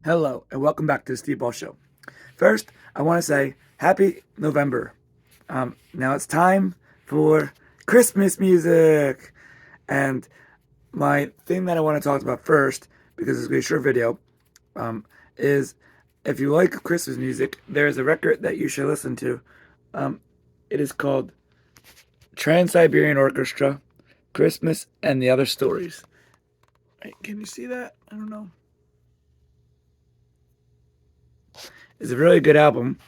Hello, and welcome back to the Steve Ball Show. First, I want to say Happy November. Now it's time for Christmas music. And my thing that I want to talk about first, because it's going to be a short video, is if you like Christmas music, there's a record that you should listen to. Um, it is called Trans-Siberian Orchestra, Christmas and the Other Stories. Wait, can you see that? I don't know. It's a really good album.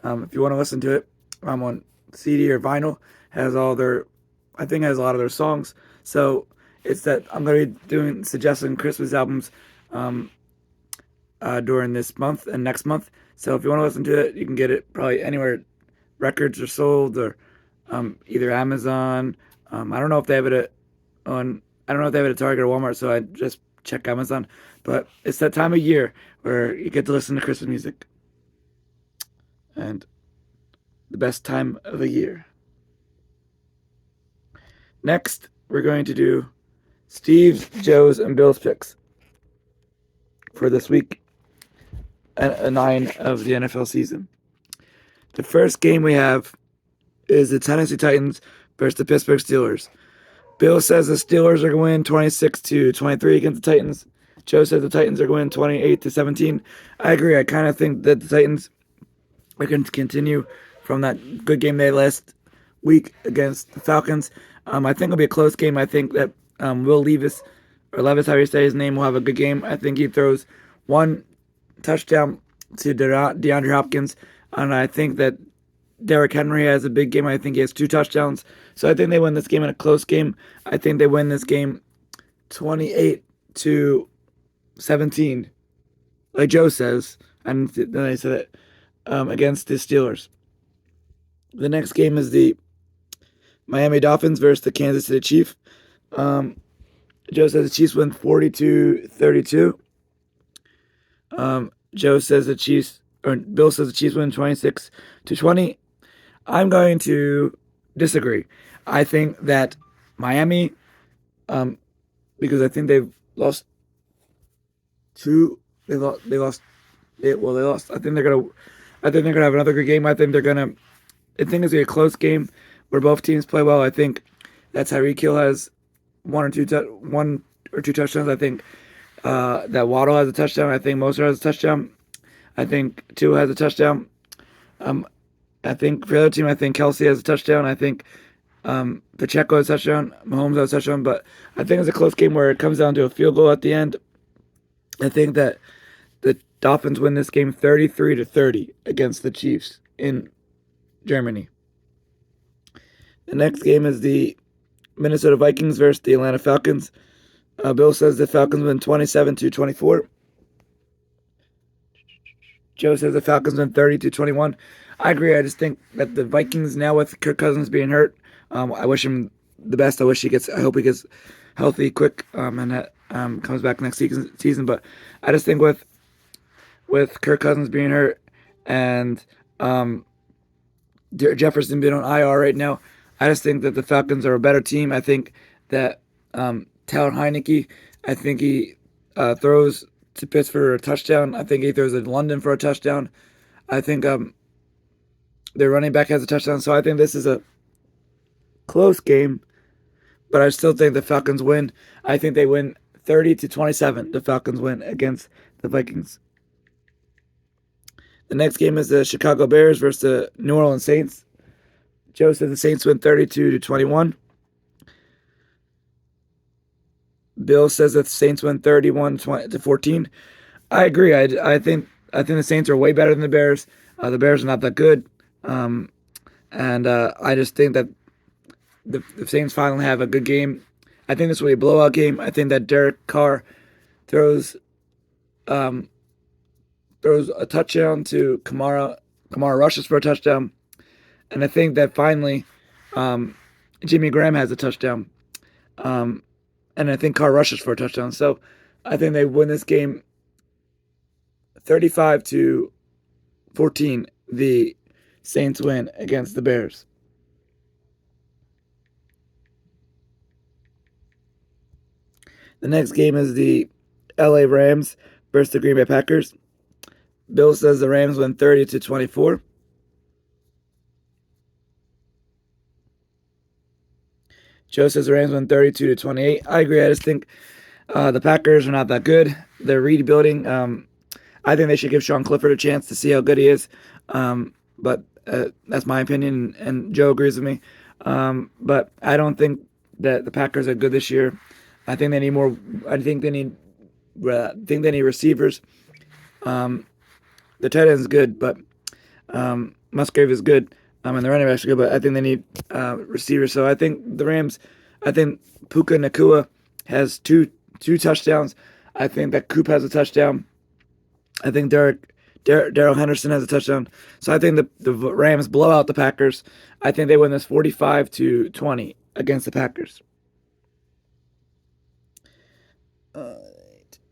If you want to listen to it, I'm on CD or vinyl. Has all their, I think, has a lot of their songs. So it's that I'm going to be suggesting Christmas albums um, during this month and next month. So if you want to listen to it, you can get it probably anywhere records are sold or either Amazon. I don't know if they have it on. I don't know if they have it at Target or Walmart. So I just check Amazon. But it's that time of year where you get to listen to Christmas music and the best time of the year. Next, we're going to do Steve's, Joe's, and Bill's picks for this week, a 9 of the NFL season. The first game we have is the Tennessee Titans versus the Pittsburgh Steelers. Bill says the Steelers are going to win 26-23 against the Titans. Joe says the Titans are going to win 28-17. I agree. I kind of think that the Titans are going to continue from that good game they had last week against the Falcons. I think it'll be a close game. I think that Will Levis, or Levis, how you say his name, will have a good game. I think he throws one touchdown to DeAndre Hopkins, and I think that Derrick Henry has a big game. I think he has 2 touchdowns. So I think they win this game in a close game. I think they win this game 28-17, like Joe says. And then I said it against the Steelers. The next game is the Miami Dolphins versus the Kansas City Chiefs. Joe says the Chiefs win 42-32. Joe says the Chiefs, or Bill says the Chiefs win 26-20. I'm going to disagree. I think that Miami, because I think they've lost two. They lost. They lost. I think they're gonna have another good game. I think it's gonna be a close game where both teams play well. I think that Tyreek Hill has one or two touchdowns. I think that Waddle has a touchdown. I think Mostert has a touchdown. I think Tua has a touchdown. I think for the other team, I think Kelsey has a touchdown. I think Pacheco has a touchdown. Mahomes has a touchdown. But I think it's a close game where it comes down to a field goal at the end. I think that the Dolphins win this game 33-30 against the Chiefs in Germany. The next game is the Minnesota Vikings versus the Atlanta Falcons. Bill says the Falcons win 27-24. Joe says the Falcons win 30-21. I agree. I just think that the Vikings now with Kirk Cousins being hurt, I wish him the best. I hope he gets healthy quick and that comes back next season. But I just think with Kirk Cousins being hurt and Jefferson being on IR right now, I just think that the Falcons are a better team. I think that Taylor Heinicke, I think he throws to Pitts for a touchdown. I think he throws in London for a touchdown. I think their running back has a touchdown. So I think this is a close game, but I still think the Falcons win. I think they win 30-27. The Falcons win against the Vikings. The next game is the Chicago Bears versus the New Orleans Saints. Joe said the Saints win 32-21. Bill says that the Saints win 31-14. I agree. I think the Saints are way better than the Bears. The Bears are not that good. And I just think that the Saints finally have a good game. I think this will be a blowout game. I think that Derek Carr throws a touchdown to Kamara. Kamara rushes for a touchdown. And I think that finally Jimmy Graham has a touchdown. And I think Carr rushes for a touchdown. So I think they win this game 35-14. The Saints win against the Bears. The next game is the LA Rams versus the Green Bay Packers. Bill says the Rams win 30-24. Joe says the Rams win 32-28. I agree. I just think the Packers are not that good. They're rebuilding. I think they should give Sean Clifford a chance to see how good he is. But that's my opinion, and Joe agrees with me. But I don't think that the Packers are good this year. I think they need more. I think they need receivers. The tight end is good, but Musgrave is good. And the running back's good, but I think they need receivers. So I think the Rams. I think Puka Nacua has two touchdowns. I think that Coop has a touchdown. I think Darrell Henderson has a touchdown. So I think the Rams blow out the Packers. I think they win this 45-20 against the Packers.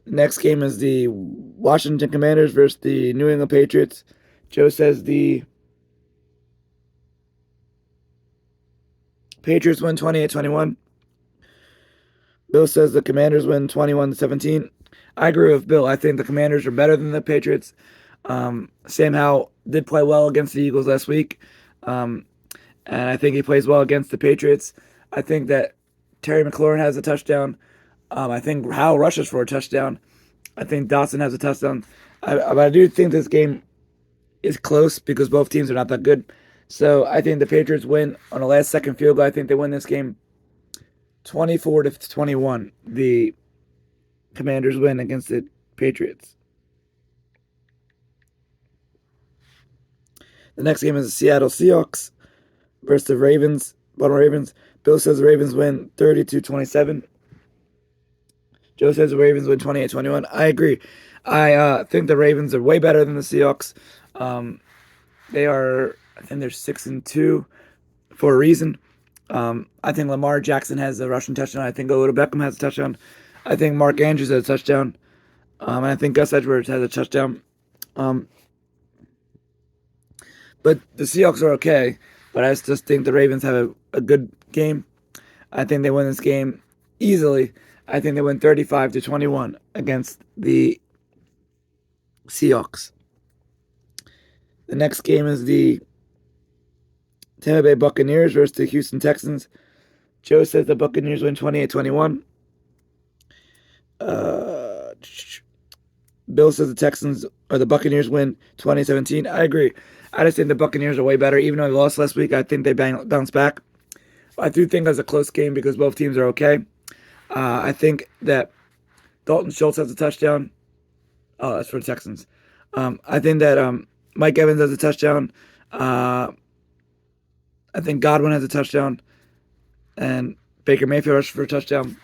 Next game is the Washington Commanders versus the New England Patriots. Joe says the Patriots win 28-21. Bill says the Commanders win 21-17. I agree with Bill. I think the Commanders are better than the Patriots. Sam Howell did play well against the Eagles last week. And I think he plays well against the Patriots. I think that Terry McLaurin has a touchdown. I think Howell rushes for a touchdown. I think Dotson has a touchdown. But I do think this game is close because both teams are not that good. So I think the Patriots win on a last-second field goal. I think they win this game 24-21. The Commanders win against the Patriots. The next game is the Seattle Seahawks versus the Ravens, Baltimore Ravens. Bill says the Ravens win 32-27. Joe says the Ravens win 28-21. I agree. I think the Ravens are way better than the Seahawks. They are, I think they're 6-2 for a reason. I think Lamar Jackson has a rushing touchdown. I think Odell Beckham has a touchdown. I think Mark Andrews has a touchdown. And I think Gus Edwards has a touchdown. But the Seahawks are okay. But I just think the Ravens have a good game. I think they win this game easily. I think they win 35-21 against the Seahawks. The next game is the Tampa Bay Buccaneers versus the Houston Texans. Joe says the Buccaneers win 28-21. Bill says the Buccaneers win 2017. I agree. I just think the Buccaneers are way better. Even though they lost last week, I think they bounce back. I do think that's a close game because both teams are okay. I think that Dalton Schultz has a touchdown. Oh, that's for the Texans. I think that Mike Evans has a touchdown. I think Godwin has a touchdown. And Baker Mayfield rushed for a touchdown.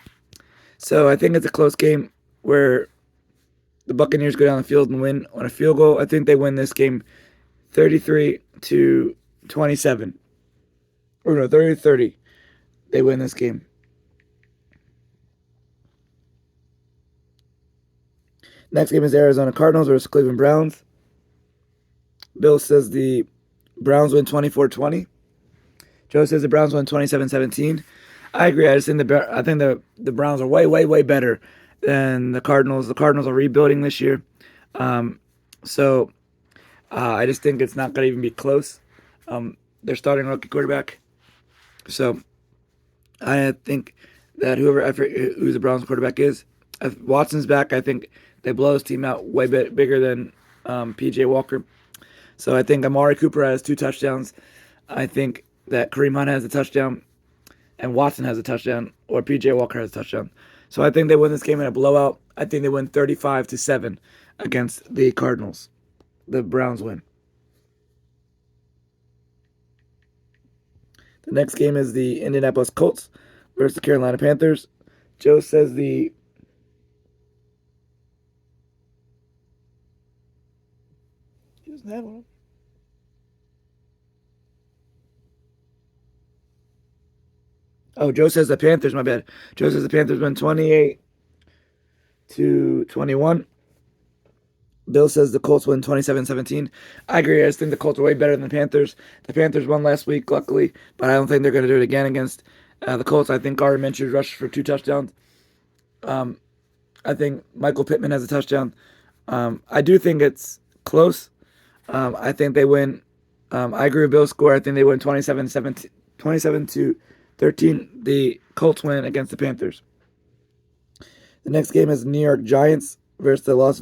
So I think it's a close game where the Buccaneers go down the field and win on a field goal. I think they win this game 33-27. Or no, 30-30. They win this game. Next game is Arizona Cardinals versus Cleveland Browns. Bill says the Browns win 24-20. Joe says the Browns win 27-17. I agree. I just think the Browns are way, way, way better than the Cardinals. The Cardinals are rebuilding this year. So I just think it's not going to even be close. They're starting rookie quarterback. So I think that who the Browns quarterback is, if Watson's back, I think they blow his team out way bigger than P.J. Walker. So I think Amari Cooper has 2 touchdowns. I think that Kareem Hunt has a touchdown, and Watson has a touchdown, or P.J. Walker has a touchdown. So I think they win this game in a blowout. I think they win 35-7 against the Cardinals. The Browns win. The next game is the Indianapolis Colts versus the Carolina Panthers. Joe says the he doesn't have one. Oh, Joe says the Panthers, my bad. Joe says the Panthers win 28-21. Bill says the Colts win 27-17. I agree. I just think the Colts are way better than the Panthers. The Panthers won last week, luckily, but I don't think they're going to do it again against the Colts. I think Gardner Minshew rushed for 2 touchdowns. I think Michael Pittman has a touchdown. I do think it's close. I think they win. I agree with Bill's score. I think they win 27-17, 27-13. The Colts win against the Panthers. The next game is New York Giants versus the Las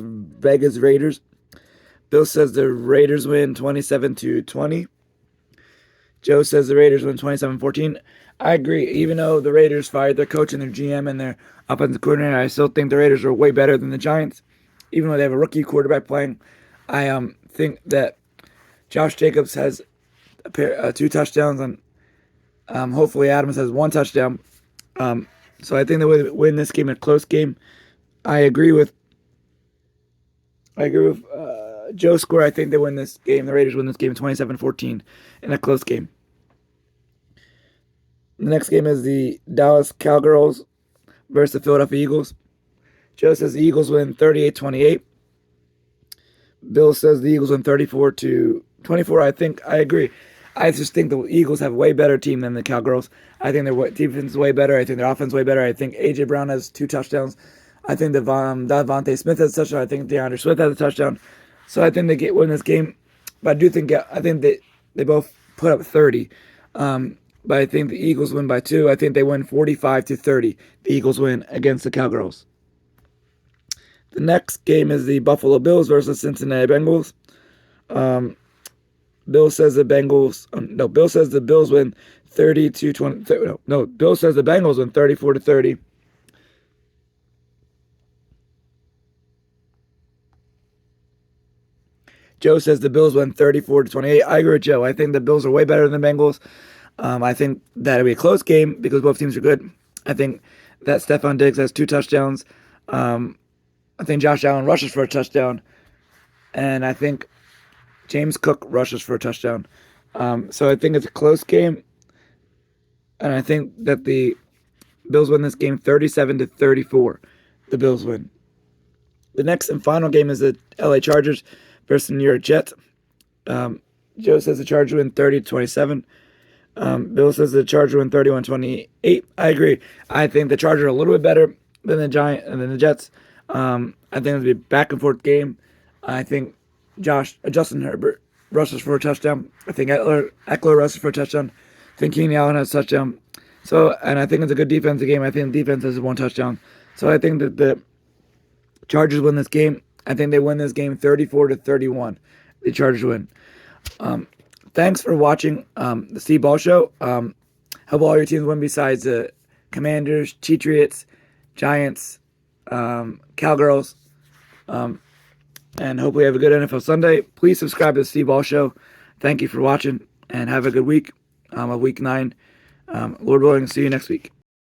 Vegas Raiders. Bill says the Raiders win 27-20. Joe says the Raiders win 27-14. I agree. Even though the Raiders fired their coach and their GM and their offensive coordinator, I still think the Raiders are way better than the Giants. Even though they have a rookie quarterback playing, I think that Josh Jacobs has 2 touchdowns, and hopefully Adams has 1 touchdown. So I think they would win this game, a close game. I agree with Joe's score. I think they win this game. The Raiders win this game 27-14 in a close game. The next game is the Dallas Cowgirls versus the Philadelphia Eagles. Joe says the Eagles win 38-28. Bill says the Eagles win 34-24. I agree. I just think the Eagles have a way better team than the Cowgirls. I think their defense is way better. I think their offense is way better. I think A.J. Brown has 2 touchdowns. I think Devontae Smith has a touchdown. I think DeAndre Swift has a touchdown. So I think they win this game. But I think they both put up 30. But I think the Eagles win by 2. I think they win 45-30. The Eagles win against the Cowgirls. The next game is the Buffalo Bills versus Cincinnati Bengals. Bill says the Bills win 30-20. No, Bill says the Bengals win 34-30. Joe says the Bills win 34-28. I agree with Joe. I think the Bills are way better than the Bengals. I think that'll be a close game because both teams are good. I think that Stephon Diggs has 2 touchdowns. I think Josh Allen rushes for a touchdown. And I think James Cook rushes for a touchdown. So I think it's a close game. And I think that the Bills win this game 37-34. The Bills win. The next and final game is the LA Chargers versus the New York Jets. Joe says the Chargers win 30-27. Bill says the Chargers win 31-28. I agree. I think the Chargers are a little bit better than the Jets. I think it'll be a back and forth game. I think Justin Herbert rushes for a touchdown. I think Eckler rushes for a touchdown. I think Keenan Allen has a touchdown. And I think it's a good defensive game. I think the defense has 1 touchdown. So I think that the Chargers win this game. I think they win this game 34-31. The Chargers win. Thanks for watching the Steve Ball Show. Hope all your teams win besides the Commanders, Patriots, Giants, Cowgirls. And hope we have a good NFL Sunday. Please subscribe to the Steve Ball Show. Thank you for watching and have a good week of week 9. Lord willing, see you next week.